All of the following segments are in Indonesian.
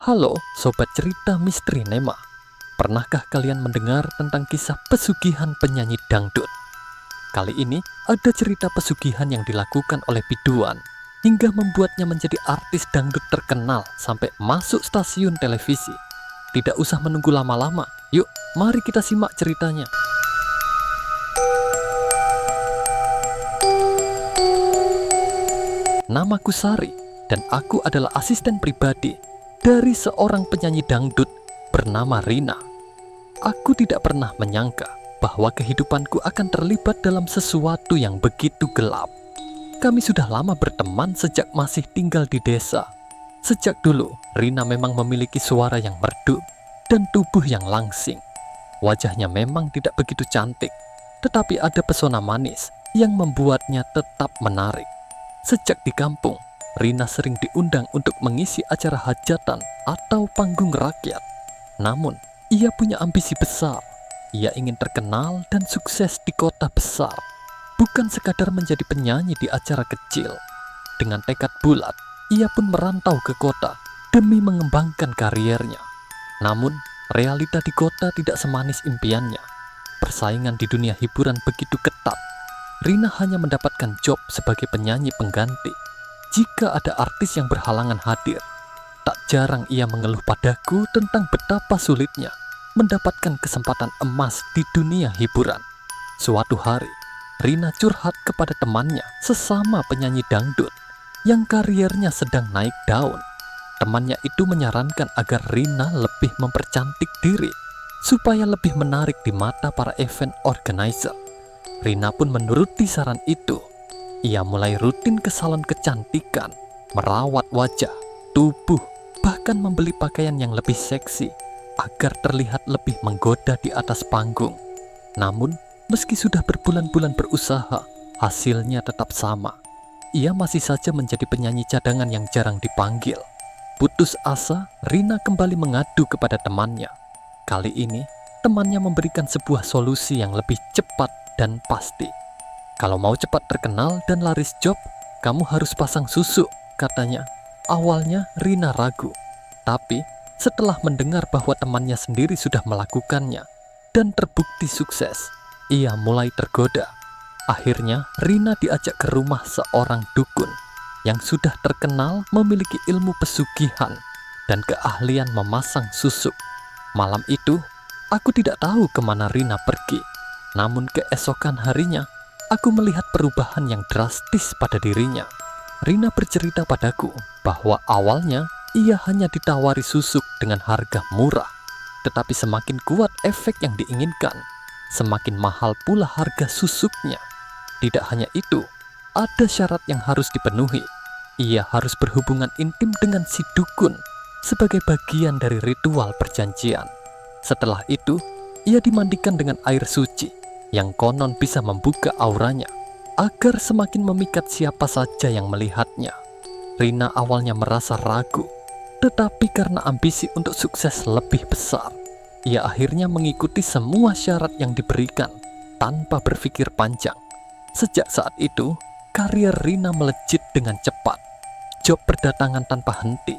Halo Sobat Cerita Misteri Nema. Pernahkah kalian mendengar tentang kisah pesugihan penyanyi dangdut? Kali ini ada cerita pesugihan yang dilakukan oleh biduan hingga membuatnya menjadi artis dangdut terkenal sampai masuk stasiun televisi. Tidak usah menunggu lama-lama, yuk mari kita simak ceritanya. Namaku Sari dan aku adalah asisten pribadi dari seorang penyanyi dangdut bernama Rina. Aku tidak pernah menyangka bahwa kehidupanku akan terlibat dalam sesuatu yang begitu gelap. Kami sudah lama berteman sejak masih tinggal di desa. Sejak dulu, Rina memang memiliki suara yang merdu dan tubuh yang langsing. Wajahnya memang tidak begitu cantik, tetapi ada pesona manis yang membuatnya tetap menarik. Sejak di kampung, Rina sering diundang untuk mengisi acara hajatan atau panggung rakyat. Namun, ia punya ambisi besar. Ia ingin terkenal dan sukses di kota besar, bukan sekadar menjadi penyanyi di acara kecil. Dengan tekad bulat, ia pun merantau ke kota demi mengembangkan kariernya. Namun, realita di kota tidak semanis impiannya. Persaingan di dunia hiburan begitu ketat. Rina hanya mendapatkan job sebagai penyanyi pengganti jika ada artis yang berhalangan hadir. Tak jarang ia mengeluh padaku tentang betapa sulitnya mendapatkan kesempatan emas di dunia hiburan. Suatu hari, Rina curhat kepada temannya sesama penyanyi dangdut yang karirnya sedang naik daun. Temannya itu menyarankan agar Rina lebih mempercantik diri supaya lebih menarik di mata para event organizer. Rina pun menuruti saran itu. Ia mulai rutin ke salon kecantikan, merawat wajah, tubuh, bahkan membeli pakaian yang lebih seksi agar terlihat lebih menggoda di atas panggung. Namun, meski sudah berbulan-bulan berusaha, hasilnya tetap sama. Ia masih saja menjadi penyanyi cadangan yang jarang dipanggil. Putus asa, Rina kembali mengadu kepada temannya. Kali ini, temannya memberikan sebuah solusi yang lebih cepat dan pasti. Kalau mau cepat terkenal dan laris job, kamu harus pasang susu, katanya. Awalnya Rina ragu, tapi setelah mendengar bahwa temannya sendiri sudah melakukannya dan terbukti sukses, ia mulai tergoda. Akhirnya Rina diajak ke rumah seorang dukun yang sudah terkenal memiliki ilmu pesugihan dan keahlian memasang susuk. Malam itu, aku tidak tahu kemana Rina pergi. Namun keesokan harinya, aku melihat perubahan yang drastis pada dirinya. Rina bercerita padaku bahwa awalnya ia hanya ditawari susuk dengan harga murah. Tetapi semakin kuat efek yang diinginkan, semakin mahal pula harga susuknya. Tidak hanya itu, ada syarat yang harus dipenuhi. Ia harus berhubungan intim dengan si dukun sebagai bagian dari ritual perjanjian. Setelah itu, ia dimandikan dengan air suci yang konon bisa membuka auranya agar semakin memikat siapa saja yang melihatnya. Rina awalnya merasa ragu, tetapi karena ambisi untuk sukses lebih besar, ia akhirnya mengikuti semua syarat yang diberikan tanpa berpikir panjang. Sejak saat itu, karir Rina melejit dengan cepat. Job berdatangan tanpa henti.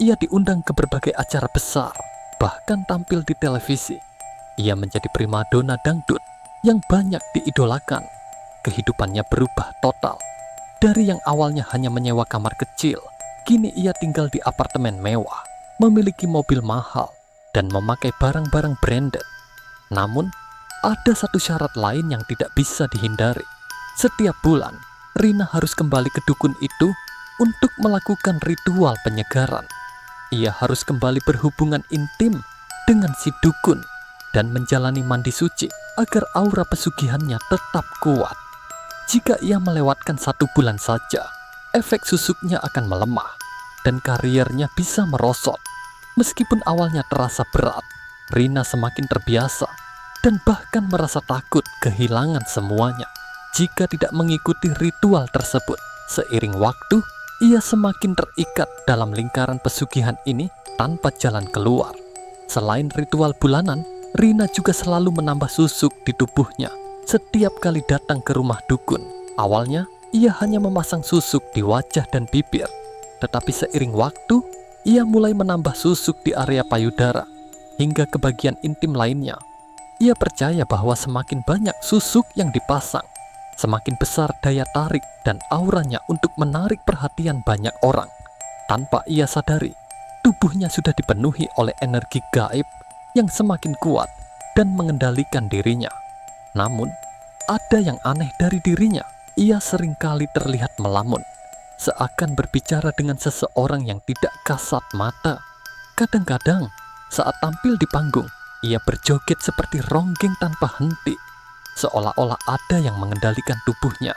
Ia diundang ke berbagai acara besar, bahkan tampil di televisi. Ia menjadi primadona dangdut yang banyak diidolakan. Kehidupannya berubah total. Dari yang awalnya hanya menyewa kamar kecil, kini ia tinggal di apartemen mewah, memiliki mobil mahal, dan memakai barang-barang branded. Namun, ada satu syarat lain yang tidak bisa dihindari. Setiap bulan, Rina harus kembali ke dukun itu untuk melakukan ritual penyegaran. Ia harus kembali berhubungan intim dengan si dukun dan menjalani mandi suci agar aura pesugihannya tetap kuat. Jika ia melewatkan 1 bulan saja, efek susuknya akan melemah dan karirnya bisa merosot. Meskipun awalnya terasa berat, Rina semakin terbiasa dan bahkan merasa takut kehilangan semuanya jika tidak mengikuti ritual tersebut. Seiring waktu, ia semakin terikat dalam lingkaran pesugihan ini tanpa jalan keluar. Selain ritual bulanan, Rina juga selalu menambah susuk di tubuhnya setiap kali datang ke rumah dukun. Awalnya, ia hanya memasang susuk di wajah dan bibir. Tetapi seiring waktu, Ia mulai menambah susuk di area payudara hingga ke bagian intim lainnya. Ia percaya bahwa semakin banyak susuk yang dipasang, semakin besar daya tarik dan auranya untuk menarik perhatian banyak orang. Tanpa ia sadari, tubuhnya sudah dipenuhi oleh energi gaib yang semakin kuat dan mengendalikan dirinya. Namun, ada yang aneh dari dirinya. Ia seringkali terlihat melamun, seakan berbicara dengan seseorang yang tidak kasat mata. Kadang-kadang, saat tampil di panggung, ia berjoget seperti ronggeng tanpa henti, seolah-olah ada yang mengendalikan tubuhnya.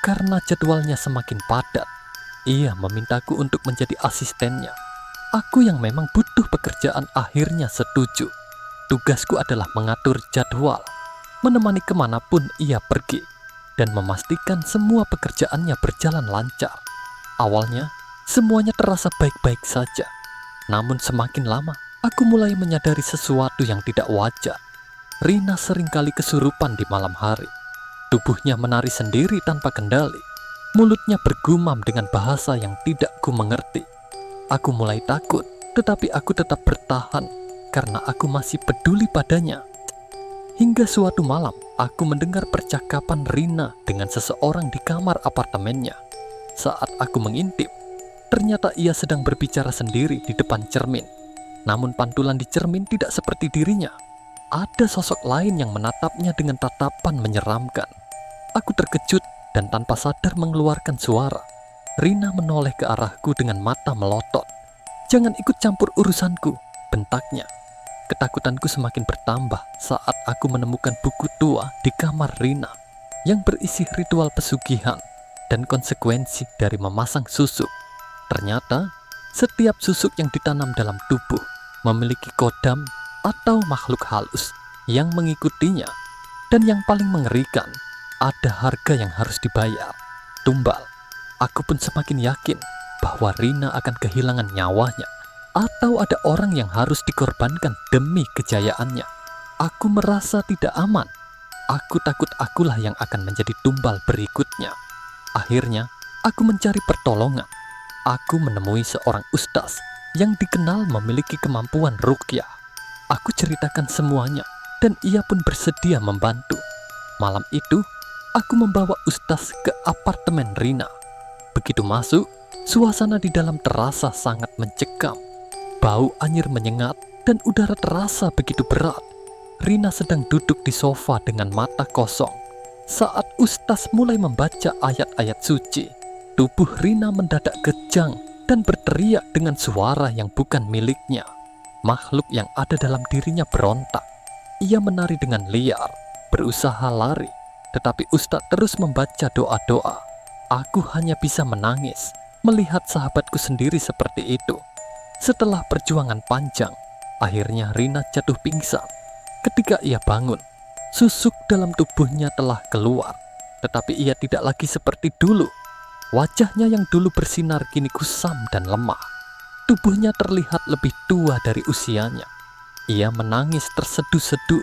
Karena jadwalnya semakin padat, ia memintaku untuk menjadi asistennya. Aku yang memang butuh pekerjaan akhirnya setuju. Tugasku adalah mengatur jadwal, menemani kemanapun ia pergi, dan memastikan semua pekerjaannya berjalan lancar. Awalnya, semuanya terasa baik-baik saja. Namun semakin lama, aku mulai menyadari sesuatu yang tidak wajar. Rina seringkali kesurupan di malam hari. Tubuhnya menari sendiri tanpa kendali. Mulutnya bergumam dengan bahasa yang tidak ku mengerti. Aku mulai takut, tetapi aku tetap bertahan karena aku masih peduli padanya. Hingga suatu malam, aku mendengar percakapan Rina dengan seseorang di kamar apartemennya. Saat aku mengintip, ternyata ia sedang berbicara sendiri di depan cermin. Namun pantulan di cermin tidak seperti dirinya. Ada sosok lain yang menatapnya dengan tatapan menyeramkan. Aku terkejut dan tanpa sadar mengeluarkan suara. Rina menoleh ke arahku dengan mata melotot. "Jangan ikut campur urusanku," bentaknya. Ketakutanku semakin bertambah saat aku menemukan buku tua di kamar Rina yang berisi ritual pesugihan dan konsekuensi dari memasang susuk. Ternyata, setiap susuk yang ditanam dalam tubuh memiliki kodam atau makhluk halus yang mengikutinya. Dan yang paling mengerikan, ada harga yang harus dibayar, tumbal. Aku pun semakin yakin bahwa Rina akan kehilangan nyawanya, atau ada orang yang harus dikorbankan demi kejayaannya. Aku merasa tidak aman. Aku takut akulah yang akan menjadi tumbal berikutnya. Akhirnya, aku mencari pertolongan. Aku menemui seorang ustaz yang dikenal memiliki kemampuan ruqyah. Aku ceritakan semuanya, dan ia pun bersedia membantu. Malam itu, aku membawa ustaz ke apartemen Rina. Begitu masuk, suasana di dalam terasa sangat mencekam. Bau anyir menyengat dan udara terasa begitu berat. Rina sedang duduk di sofa dengan mata kosong. Saat ustaz mulai membaca ayat-ayat suci, tubuh Rina mendadak kejang dan berteriak dengan suara yang bukan miliknya. Makhluk yang ada dalam dirinya berontak. Ia menari dengan liar, berusaha lari, tetapi ustaz terus membaca doa-doa. Aku hanya bisa menangis melihat sahabatku sendiri seperti itu. Setelah perjuangan panjang, akhirnya Rina jatuh pingsan. Ketika ia bangun, susuk dalam tubuhnya telah keluar, tetapi ia tidak lagi seperti dulu. Wajahnya yang dulu bersinar kini kusam dan lemah. Tubuhnya terlihat lebih tua dari usianya. Ia menangis terseduh-seduh,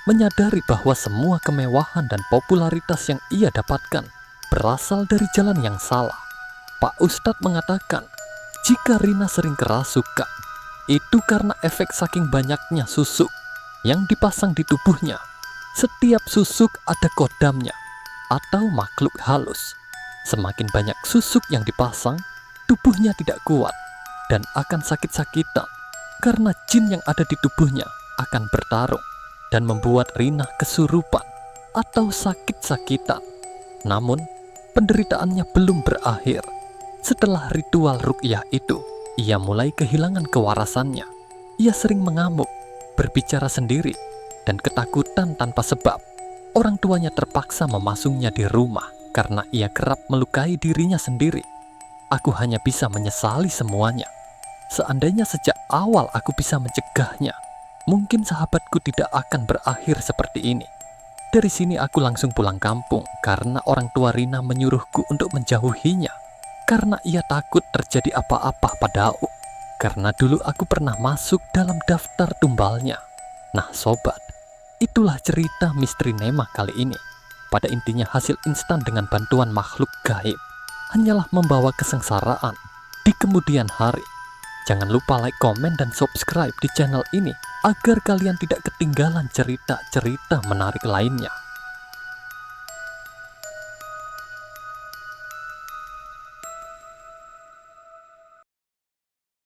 menyadari bahwa semua kemewahan dan popularitas yang ia dapatkan berasal dari jalan yang salah. Pak Ustadz mengatakan, jika Rina sering kerasukan, itu karena efek saking banyaknya susuk yang dipasang di tubuhnya. Setiap susuk ada kodamnya atau makhluk halus. Semakin banyak susuk yang dipasang, tubuhnya tidak kuat dan akan sakit-sakitan karena jin yang ada di tubuhnya akan bertarung dan membuat Rina kesurupan atau sakit-sakitan. Namun, penderitaannya belum berakhir. Setelah ritual ruqyah itu, ia mulai kehilangan kewarasannya. Ia sering mengamuk, berbicara sendiri, dan ketakutan tanpa sebab. Orang tuanya terpaksa memasungnya di rumah karena ia kerap melukai dirinya sendiri. Aku hanya bisa menyesali semuanya. Seandainya sejak awal aku bisa mencegahnya, mungkin sahabatku tidak akan berakhir seperti ini. Dari sini aku langsung pulang kampung karena orang tua Rina menyuruhku untuk menjauhinya. Karena ia takut terjadi apa-apa padaku. Karena dulu aku pernah masuk dalam daftar tumbalnya. Nah sobat, itulah cerita misteri Nema kali ini. Pada intinya hasil instan dengan bantuan makhluk gaib hanyalah membawa kesengsaraan di kemudian hari. Jangan lupa like, komen, dan subscribe di channel ini agar kalian tidak ketinggalan cerita-cerita menarik lainnya.